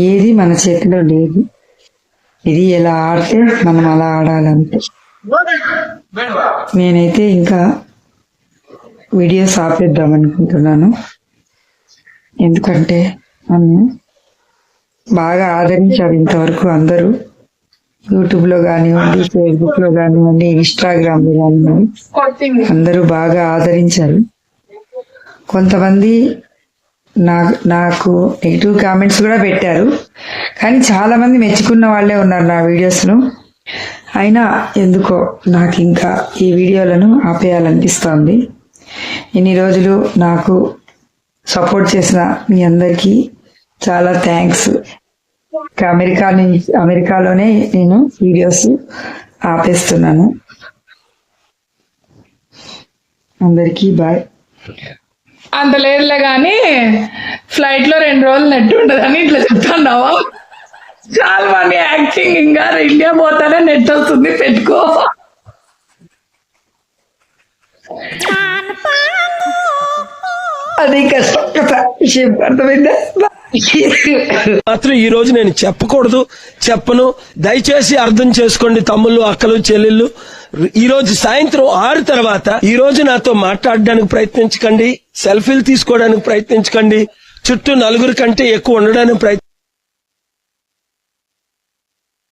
ఏది మన చేతిలో లేదు. ఇది ఎలా ఆడితే మనం అలా ఆడాలంటే. నేనైతే ఇంకా వీడియోస్ ఆపేద్దాం అనుకుంటున్నాను. ఎందుకంటే నన్ను బాగా ఆదరించారు ఇంతవరకు అందరూ. యూట్యూబ్ లో కానివ్వండి, ఫేస్బుక్ లో కానివ్వండి, ఇన్స్టాగ్రామ్ లో కానివ్వండి, అందరూ బాగా ఆదరించారు. కొంతమంది నాకు నెగిటివ్ కామెంట్స్ కూడా పెట్టారు, కానీ చాలా మంది మెచ్చుకున్న వాళ్ళే ఉన్నారు నా వీడియోస్ ను. అయినా ఎందుకో నాకు ఇంకా ఈ వీడియోలను ఆపేయాలనిపిస్తోంది. ఇన్ని రోజులు నాకు సపోర్ట్ చేసిన మీ అందరికీ చాలా థ్యాంక్స్. అమెరికాలోనే నేను వీడియోస్ ఆపేస్తున్నాను. అందరికీ బాయ్. అంత లేదులే గాని ఫ్లైట్ లో 2 రోజులు నెట్ ఉండదని ఇట్లా చెప్తున్నావా? చాలా మంది యాక్టింగ్, ఇంకా ఇండియా పోతానే నెట్ వస్తుంది పెట్టుకో. అది కష్టం కదా, విషయం అర్థమైందా? మాత్రం ఈ రోజు నేను చెప్పను. దయచేసి అర్థం చేసుకోండి తమ్ముళ్ళు, అక్కలు, చెల్లెళ్ళు. ఈ రోజు సాయంత్రం 6 తర్వాత ఈ రోజు నాతో మాట్లాడడానికి ప్రయత్నించకండి, సెల్ఫీలు తీసుకోవడానికి ప్రయత్నించకండి, చుట్టూ 4 కంటే ఎక్కువ ఉండడానికి